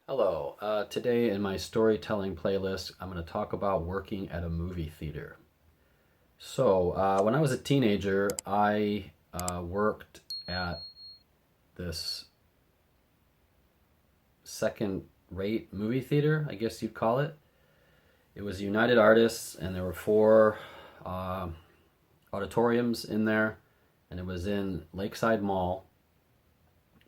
Hello. Today in my storytelling playlist, I'm going to talk about working at a movie theater. When I was a teenager, I worked at this second-rate movie theater, I guess you'd call it. It was United Artists, and there were four uh, auditoriums in there, and it was in Lakeside Mall,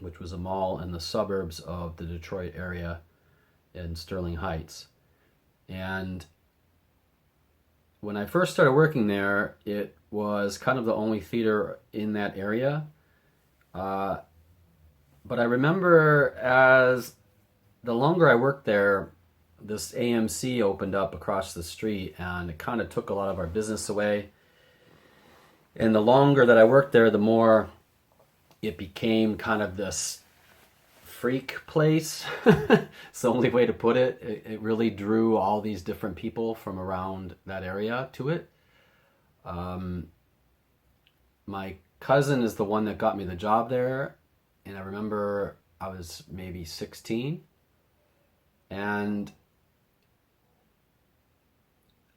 which was a mall in the suburbs of the Detroit area in Sterling Heights. And when I first started working there, it was kind of the only theater in that area. Uh, but I remember as the longer I worked there, this AMC opened up across the street and it kind of took a lot of our business away. And the longer that I worked there, the more it became kind of this freak place. It's the only way to put it. It really drew all these different people from around that area to it. Um, my cousin is the one that got me the job there, and I remember I was maybe 16, and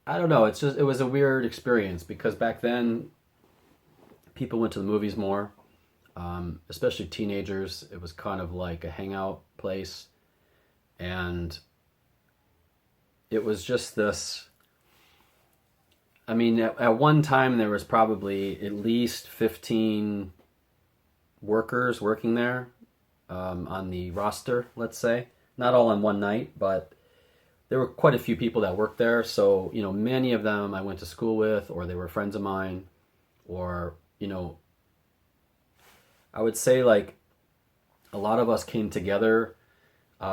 I don't know. It was a weird experience because back then people went to the movies more, especially teenagers. It was kind of like a hangout place, and it was just this. I mean, at one time there was probably at least 15 workers working there on the roster, let's say. Not all in one night, but there were quite a few people that worked there. So, many of them I went to school with, or they were friends of mine, or, I would say like a lot of us came together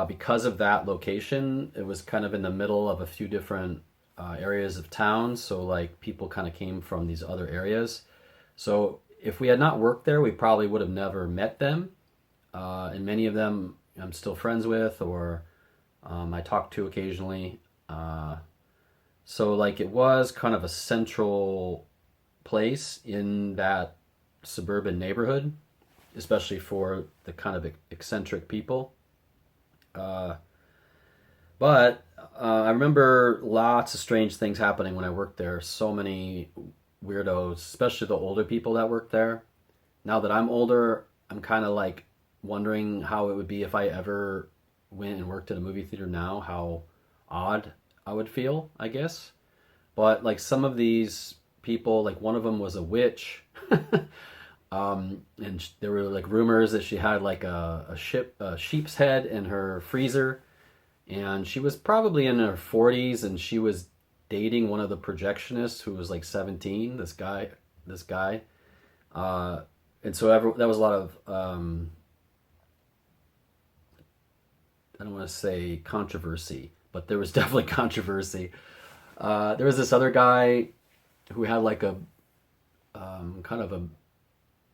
because of that location. It was kind of in the middle of a few different areas of town, so like people kind of came from these other areas. So if we had not worked there, we probably would have never met them. And many of them I'm still friends with, or I talk to occasionally. So like it was kind of a central place in that suburban neighborhood, especially for the kind of eccentric people. Uh, but I remember lots of strange things happening when I worked there. So many weirdos, especially the older people that worked there. Now that I'm older, I'm kind of like wondering how it would be if I ever went and worked at a movie theater now, how odd I would feel, I guess. But like some of these people, like one of them was a witch. And there were like rumors that she had like a sheep's head in her freezer, and she was probably in her 40s, and she was dating one of the projectionists who was like 17. This guy, uh, and so that was a lot of I don't want to say controversy, but there was definitely controversy. There was this other guy who had like a kind of a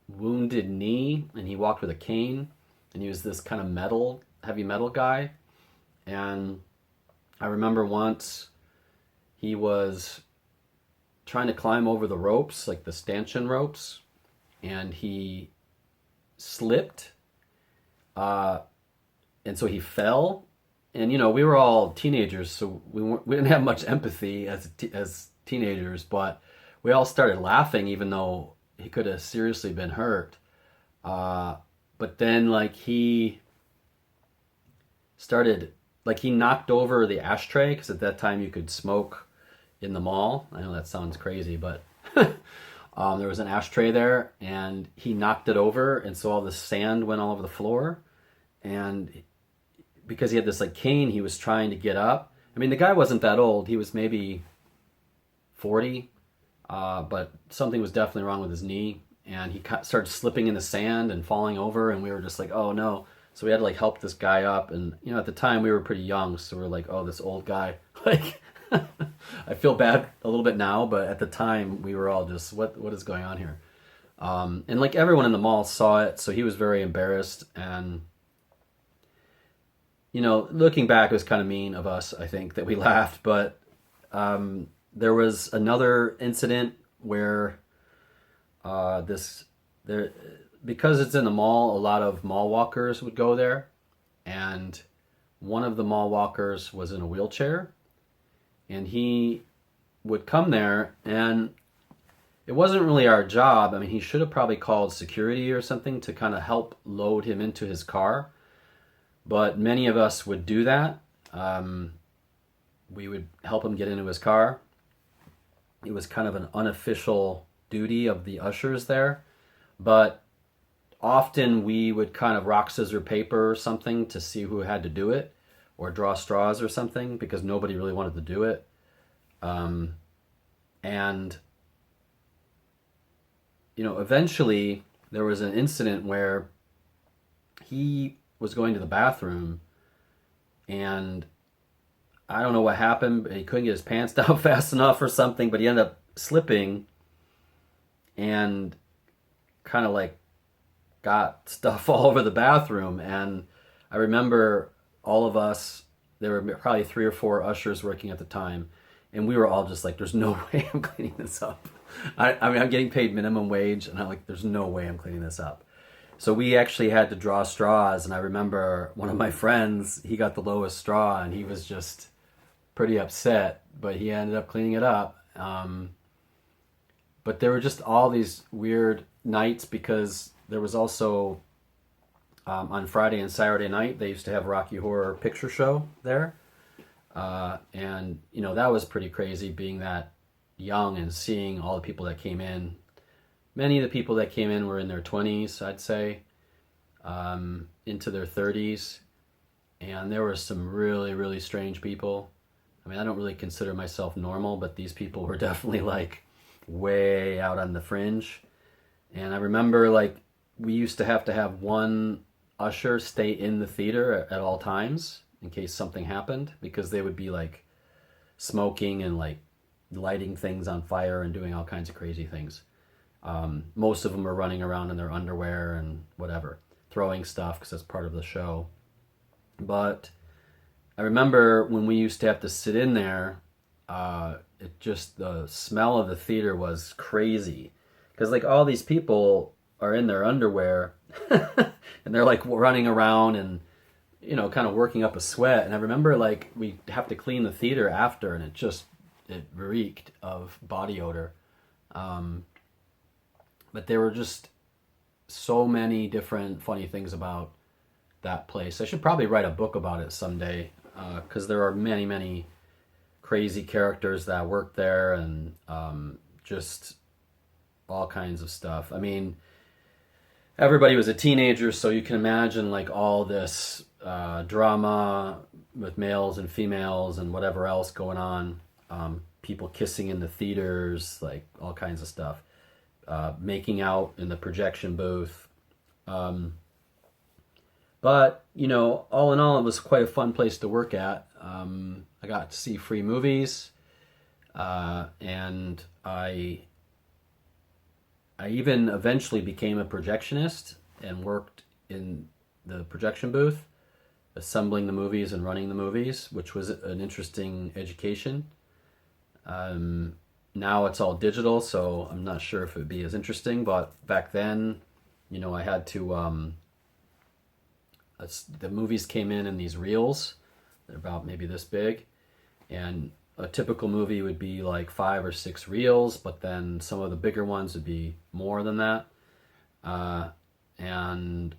wounded knee, and he walked with a cane, and he was this kind of heavy metal guy. And I remember once he was trying to climb over the ropes, like the stanchion ropes, and he slipped, uh, and so he fell. And we were all teenagers, so we didn't have much empathy as teenagers, but we all started laughing, even though he could have seriously been hurt. Uh, but then, like he knocked over the ashtray, because at that time you could smoke in the mall. I know that sounds crazy, but there was an ashtray there, and he knocked it over, and so all the sand went all over the floor. And because he had this like cane, he was trying to get up. I mean, the guy wasn't that old; he was maybe 40, but something was definitely wrong with his knee, and he started slipping in the sand and falling over, and we were just like, oh no. So we had to like help this guy up, and at the time we were pretty young, so we are like, oh, this old guy. Like, I feel bad a little bit now, but at the time we were all just, what is going on here? And like everyone in the mall saw it, so he was very embarrassed, and looking back, it was kind of mean of us, I think, that we laughed. But there was another incident where this there because it's in the mall, a lot of mall walkers would go there, and one of the mall walkers was in a wheelchair, and he would come there, and it wasn't really our job. I mean, he should have probably called security or something to kind of help load him into his car, but many of us would do that. We would help him get into his car. It was kind of an unofficial duty of the ushers there, but often we would kind of rock, scissors, paper or something to see who had to do it, or draw straws or something, because nobody really wanted to do it. And, eventually there was an incident where he was going to the bathroom, and I don't know what happened, but he couldn't get his pants down fast enough or something, but he ended up slipping and kind of like got stuff all over the bathroom. And I remember all of us, there were probably 3 or 4 ushers working at the time, and we were all just like, there's no way I'm cleaning this up. I mean, I'm getting paid minimum wage, and I'm like, there's no way I'm cleaning this up. So we actually had to draw straws, and I remember one of my friends, he got the lowest straw, and he was just pretty upset, but he ended up cleaning it up. But there were just all these weird nights, because there was also, on Friday and Saturday night, they used to have Rocky Horror Picture Show there. And, that was pretty crazy, being that young and seeing all the people that came in. Many of the people that came in were in their 20s, I'd say, into their 30s. And there were some really, really strange people. I mean, I don't really consider myself normal, but these people were definitely like way out on the fringe. And I remember we used to have one usher stay in the theater at all times in case something happened, because they would be like smoking and like lighting things on fire and doing all kinds of crazy things. Most of them were running around in their underwear and whatever, throwing stuff because that's part of the show. But I remember when we used to have to sit in there, the smell of the theater was crazy, because like all these people are in their underwear and they're like running around and kind of working up a sweat. And I remember we have to clean the theater after, and it reeked of body odor. But there were just so many different funny things about that place. I should probably write a book about it someday, because there are many, many crazy characters that work there, and just all kinds of stuff. I mean, everybody was a teenager, so you can imagine all this drama with males and females and whatever else going on. People kissing in the theaters, like all kinds of stuff. Making out in the projection booth. But, all in all, it was quite a fun place to work at. I got to see free movies, and I even eventually became a projectionist and worked in the projection booth, assembling the movies and running the movies, which was an interesting education. Now it's all digital, so I'm not sure if it would be as interesting, but back then, I had to, the movies came in these reels. They're about maybe this big, and a typical movie would be like 5 or 6 reels, but then some of the bigger ones would be more than that. And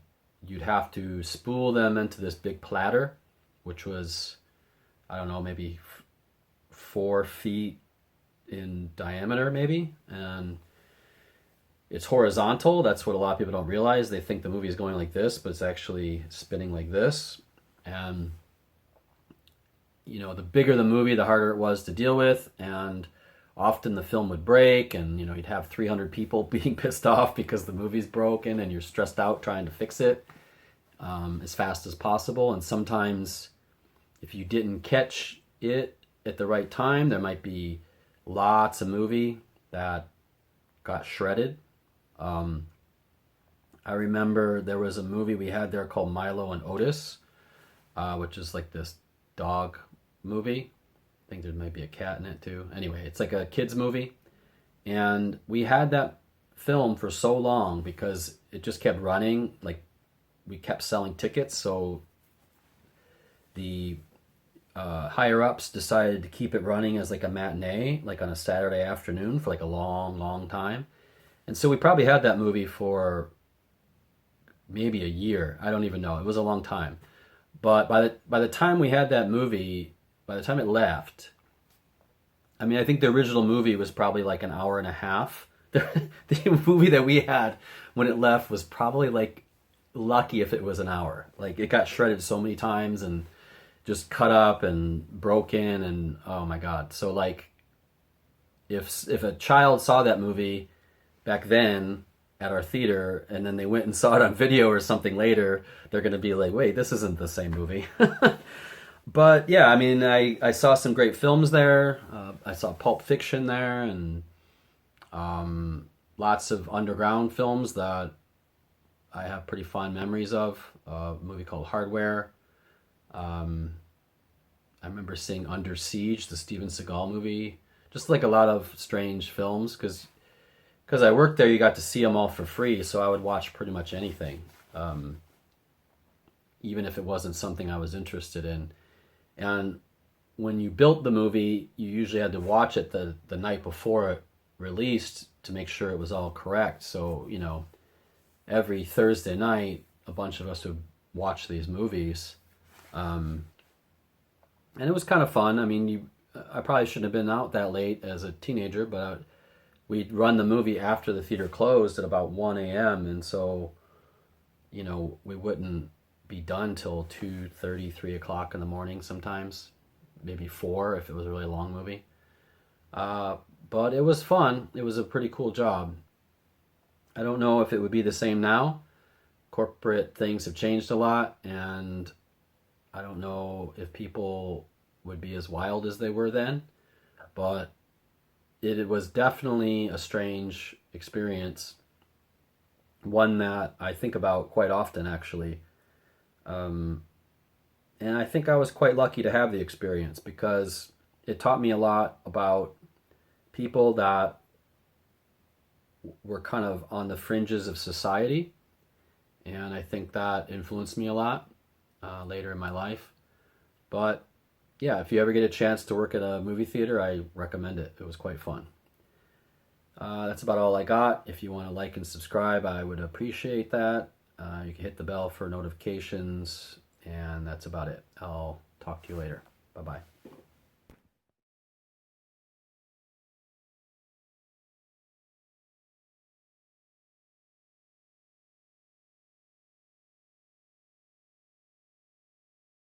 you'd have to spool them into this big platter, which was, I don't know, maybe 4 feet in diameter maybe, and it's horizontal. That's what a lot of people don't realize. They think the movie is going like this, but it's actually spinning like this. And the bigger the movie, the harder it was to deal with, and often the film would break, and you'd have 300 people being pissed off because the movie's broken, and you're stressed out trying to fix it as fast as possible. And sometimes if you didn't catch it at the right time, there might be lots of movie that got shredded. I remember there was a movie we had there called Milo and Otis, which is like this dog movie. I think there might be a cat in it too. Anyway, it's like a kid's movie. And we had that film for so long because it just kept running. Like, we kept selling tickets, so the higher ups decided to keep it running as like a matinee, like on a Saturday afternoon for like a long, long time. And so we probably had that movie for maybe a year. I don't even know. It was a long time. But by the time we had that movie, by the time it left, I mean, I think the original movie was probably like an hour and a half. The movie that we had when it left was probably like lucky if it was an hour. Like it got shredded so many times and just cut up and broken and oh my god. So like if a child saw that movie back then at our theater and then they went and saw it on video or something later, they're going to be like, "Wait, this isn't the same movie." But yeah, I mean, I saw some great films there. I saw Pulp Fiction there and lots of underground films that I have pretty fond memories of. A movie called Hardware. I remember seeing Under Siege, the Steven Seagal movie. Just like a lot of strange films because I worked there, you got to see them all for free, so I would watch pretty much anything, even if it wasn't something I was interested in. And when you built the movie, you usually had to watch it the night before it released to make sure it was all correct. So, you know, every Thursday night, a bunch of us would watch these movies. And it was kind of fun. I mean, I probably shouldn't have been out that late as a teenager, but we'd run the movie after the theater closed at about 1 a.m. And so, you know, we wouldn't be done till 2:30, 3 o'clock in the morning sometimes, maybe 4 if it was a really long movie. But it was fun. It was a pretty cool job. I don't know if it would be the same now. Corporate things have changed a lot, and I don't know if people would be as wild as they were then, but it was definitely a strange experience, one that I think about quite often, actually. And I think I was quite lucky to have the experience because it taught me a lot about people that were kind of on the fringes of society, and I think that influenced me a lot later in my life. But yeah, if you ever get a chance to work at a movie theater, I recommend it. It was quite fun. That's about all I got. If you want to like and subscribe, I would appreciate that. You can hit the bell for notifications, and that's about it. I'll talk to you later. Bye-bye.